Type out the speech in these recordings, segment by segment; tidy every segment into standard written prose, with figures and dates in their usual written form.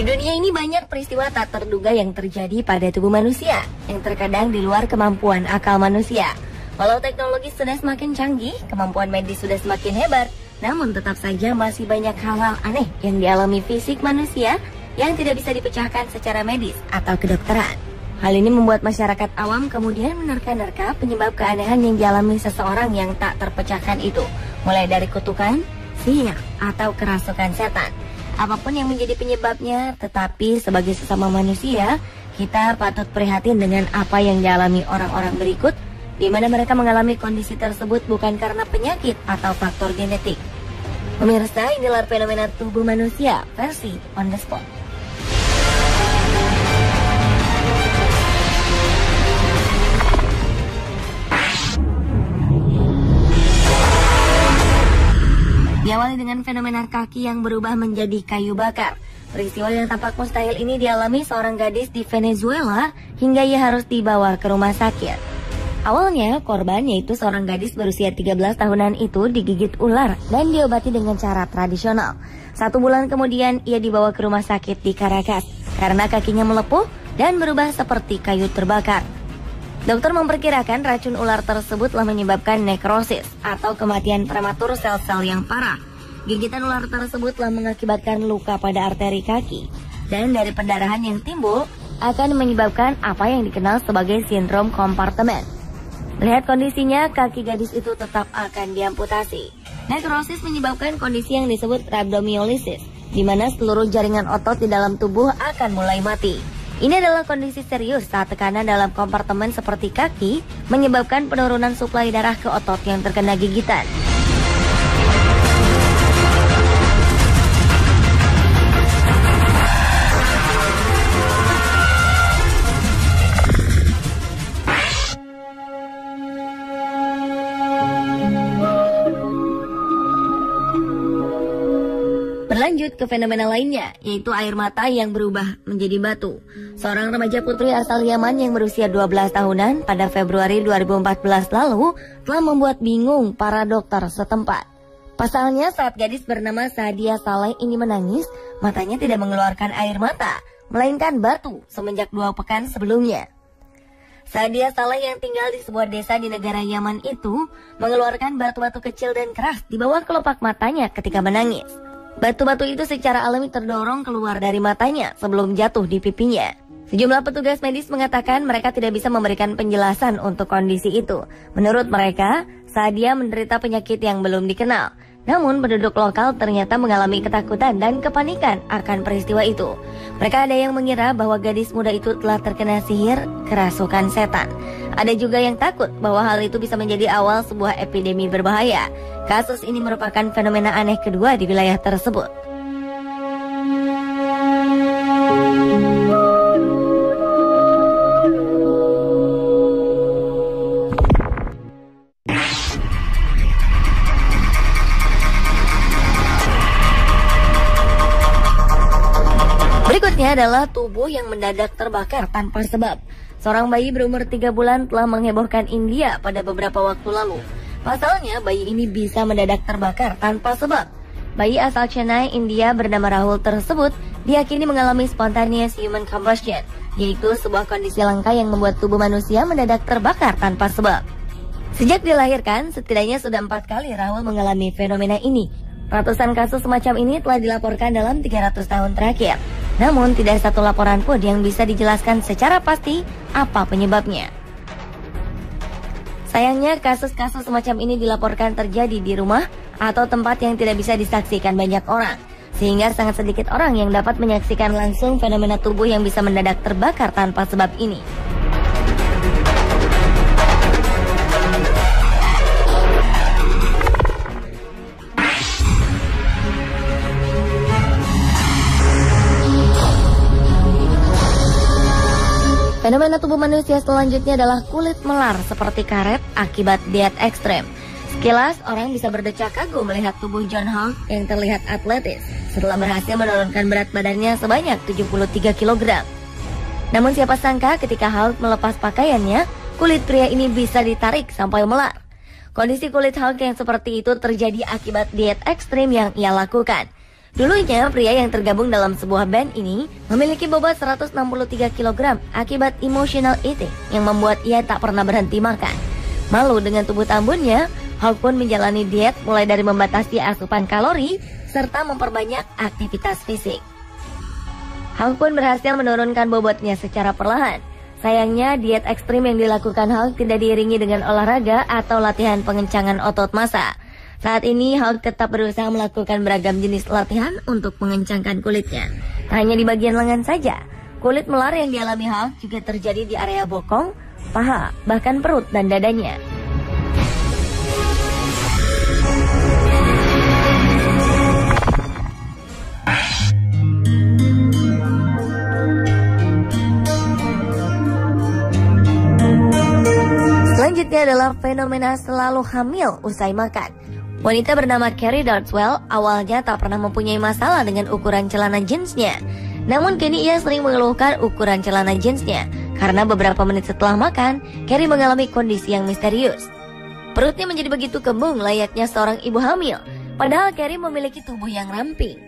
Di dunia ini banyak peristiwa tak terduga yang terjadi pada tubuh manusia, yang terkadang di luar kemampuan akal manusia. Walau teknologi sudah semakin canggih, kemampuan medis sudah semakin hebat, namun tetap saja masih banyak hal-hal aneh yang dialami fisik manusia yang tidak bisa dipecahkan secara medis atau kedokteran. Hal ini membuat masyarakat awam kemudian menerka-nerka penyebab keanehan yang dialami seseorang yang tak terpecahkan itu, mulai dari kutukan, sihir, atau kerasukan setan. Apapun yang menjadi penyebabnya, tetapi sebagai sesama manusia, kita patut prihatin dengan apa yang dialami orang-orang berikut, di mana mereka mengalami kondisi tersebut bukan karena penyakit atau faktor genetik. Pemirsa, inilah fenomena tubuh manusia versi on the spot. Diawali dengan fenomena kaki yang berubah menjadi kayu bakar. Peristiwa yang tampak mustahil ini dialami seorang gadis di Venezuela hingga ia harus dibawa ke rumah sakit. Awalnya, korban yaitu seorang gadis berusia 13 tahunan itu digigit ular dan diobati dengan cara tradisional. 1 bulan kemudian, ia dibawa ke rumah sakit di Caracas karena kakinya melepuh dan berubah seperti kayu terbakar. Dokter memperkirakan racun ular tersebut telah menyebabkan nekrosis atau kematian prematur sel-sel yang parah. Gigitan ular tersebut telah mengakibatkan luka pada arteri kaki, dan dari pendarahan yang timbul akan menyebabkan apa yang dikenal sebagai sindrom kompartemen. Melihat kondisinya, kaki gadis itu tetap akan diamputasi. Nekrosis menyebabkan kondisi yang disebut rhabdomyolysis, di mana seluruh jaringan otot di dalam tubuh akan mulai mati. Ini adalah kondisi serius saat tekanan dalam kompartemen seperti kaki menyebabkan penurunan suplai darah ke otot yang terkena gigitan. Berlanjut ke fenomena lainnya, yaitu air mata yang berubah menjadi batu. Seorang remaja putri asal Yaman yang berusia 12 tahunan pada Februari 2014 lalu telah membuat bingung para dokter setempat. Pasalnya saat gadis bernama Sadia Saleh ini menangis, matanya tidak mengeluarkan air mata, melainkan batu semenjak 2 pekan sebelumnya. Sadia Saleh yang tinggal di sebuah desa di negara Yaman itu mengeluarkan batu-batu kecil dan keras di bawah kelopak matanya ketika menangis. Batu-batu itu secara alami terdorong keluar dari matanya sebelum jatuh di pipinya. Sejumlah petugas medis mengatakan mereka tidak bisa memberikan penjelasan untuk kondisi itu. Menurut mereka, Sadia menderita penyakit yang belum dikenal. Namun penduduk lokal ternyata mengalami ketakutan dan kepanikan akan peristiwa itu. Mereka ada yang mengira bahwa gadis muda itu telah terkena sihir kerasukan setan. Ada juga yang takut bahwa hal itu bisa menjadi awal sebuah epidemi berbahaya. Kasus ini merupakan fenomena aneh kedua di wilayah tersebut. Berikutnya adalah tubuh yang mendadak terbakar tanpa sebab. Seorang bayi berumur 3 bulan telah menghebohkan India pada beberapa waktu lalu. Pasalnya, bayi ini bisa mendadak terbakar tanpa sebab. Bayi asal Chennai, India bernama Rahul tersebut diyakini mengalami spontaneous human combustion, yaitu sebuah kondisi langka yang membuat tubuh manusia mendadak terbakar tanpa sebab. Sejak dilahirkan, setidaknya sudah 4 kali Rahul mengalami fenomena ini. Ratusan kasus semacam ini telah dilaporkan dalam 300 tahun terakhir. Namun tidak satu laporan pun yang bisa dijelaskan secara pasti apa penyebabnya. Sayangnya kasus-kasus semacam ini dilaporkan terjadi di rumah atau tempat yang tidak bisa disaksikan banyak orang. Sehingga sangat sedikit orang yang dapat menyaksikan langsung fenomena tubuh yang bisa mendadak terbakar tanpa sebab ini. Fenomena tubuh manusia selanjutnya adalah kulit melar seperti karet akibat diet ekstrem. Sekilas, orang bisa berdecak kagum melihat tubuh John Hulk yang terlihat atletis setelah berhasil menurunkan berat badannya sebanyak 73 kg. Namun siapa sangka ketika Hulk melepas pakaiannya, kulit pria ini bisa ditarik sampai melar. Kondisi kulit Hulk yang seperti itu terjadi akibat diet ekstrim yang ia lakukan. Dulunya, pria yang tergabung dalam sebuah band ini memiliki bobot 163 kg akibat emotional eating yang membuat ia tak pernah berhenti makan. Malu dengan tubuh tambunnya, Hulk pun menjalani diet mulai dari membatasi asupan kalori serta memperbanyak aktivitas fisik. Hulk pun berhasil menurunkan bobotnya secara perlahan. Sayangnya, diet ekstrim yang dilakukan Hulk tidak diiringi dengan olahraga atau latihan pengencangan otot massa. Saat ini, Hulk tetap berusaha melakukan beragam jenis latihan untuk mengencangkan kulitnya. Tak hanya di bagian lengan saja, kulit melar yang dialami Hulk juga terjadi di area bokong, paha, bahkan perut dan dadanya. Selanjutnya adalah fenomena selalu hamil usai makan. Wanita bernama Carrie Dartswell awalnya tak pernah mempunyai masalah dengan ukuran celana jeansnya. Namun kini ia sering mengeluhkan ukuran celana jeansnya karena beberapa menit setelah makan, Carrie mengalami kondisi yang misterius. Perutnya menjadi begitu kembung layaknya seorang ibu hamil, padahal Carrie memiliki tubuh yang ramping.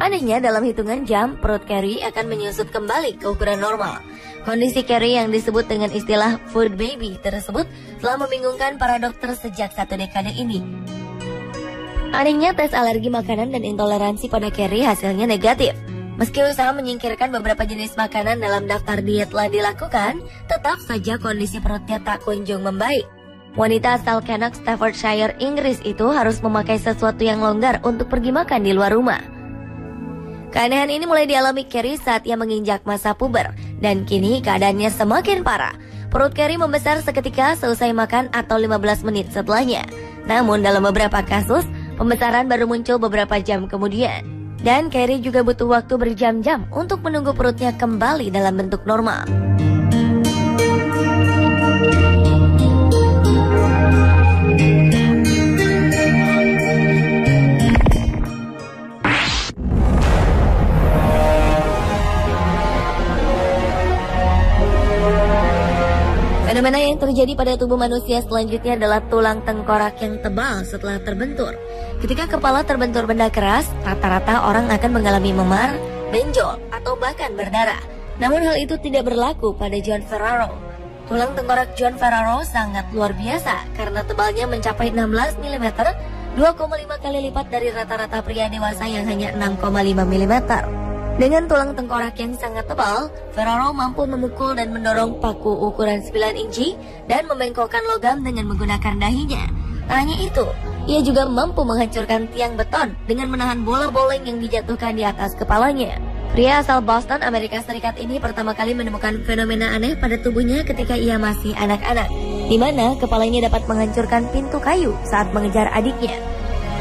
Anehnya, dalam hitungan jam, perut Carrie akan menyusut kembali ke ukuran normal. Kondisi Carrie yang disebut dengan istilah food baby tersebut telah membingungkan para dokter sejak 1 dekade ini. Anehnya, tes alergi makanan dan intoleransi pada Carrie hasilnya negatif. Meski usaha menyingkirkan beberapa jenis makanan dalam daftar diet telah dilakukan, tetap saja kondisi perutnya tak kunjung membaik. Wanita asal Cannock, Staffordshire, Inggris itu harus memakai sesuatu yang longgar untuk pergi makan di luar rumah. Keanehan ini mulai dialami Carrie saat ia menginjak masa puber, dan kini keadaannya semakin parah. Perut Carrie membesar seketika seusai makan atau 15 menit setelahnya. Namun dalam beberapa kasus, pembesaran baru muncul beberapa jam kemudian. Dan Carrie juga butuh waktu berjam-jam untuk menunggu perutnya kembali dalam bentuk normal. Fenomena yang terjadi pada tubuh manusia selanjutnya adalah tulang tengkorak yang tebal setelah terbentur. Ketika kepala terbentur benda keras, rata-rata orang akan mengalami memar, benjol, atau bahkan berdarah. Namun hal itu tidak berlaku pada John Ferraro. Tulang tengkorak John Ferraro sangat luar biasa karena tebalnya mencapai 16 mm, 2,5 kali lipat dari rata-rata pria dewasa yang hanya 6,5 mm. Dengan tulang tengkorak yang sangat tebal, Ferraro mampu memukul dan mendorong paku ukuran 9 inci dan membengkokkan logam dengan menggunakan dahinya. Tak hanya itu, ia juga mampu menghancurkan tiang beton dengan menahan bola bowling yang dijatuhkan di atas kepalanya. Pria asal Boston, Amerika Serikat ini pertama kali menemukan fenomena aneh pada tubuhnya ketika ia masih anak-anak, di mana kepalanya dapat menghancurkan pintu kayu saat mengejar adiknya.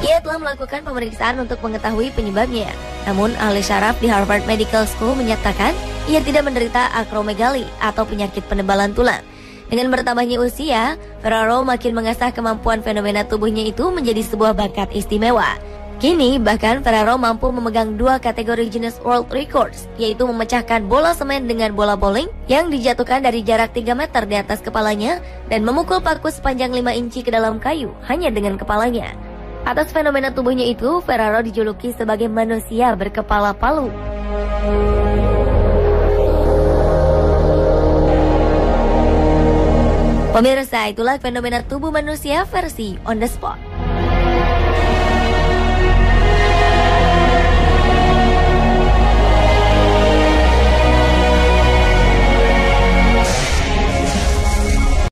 Ia telah melakukan pemeriksaan untuk mengetahui penyebabnya. Namun ahli syaraf di Harvard Medical School menyatakan ia tidak menderita akromegali atau penyakit penebalan tulang. Dengan bertambahnya usia, Ferraro makin mengasah kemampuan fenomena tubuhnya itu menjadi sebuah bakat istimewa. Kini bahkan Ferraro mampu memegang 2 kategori Guinness World Records, yaitu memecahkan bola semen dengan bola bowling yang dijatuhkan dari jarak 3 meter di atas kepalanya dan memukul paku sepanjang 5 inci ke dalam kayu hanya dengan kepalanya. Atas fenomena tubuhnya itu, Ferraro dijuluki sebagai manusia berkepala palu. Pemirsa, itulah fenomena tubuh manusia versi on the spot.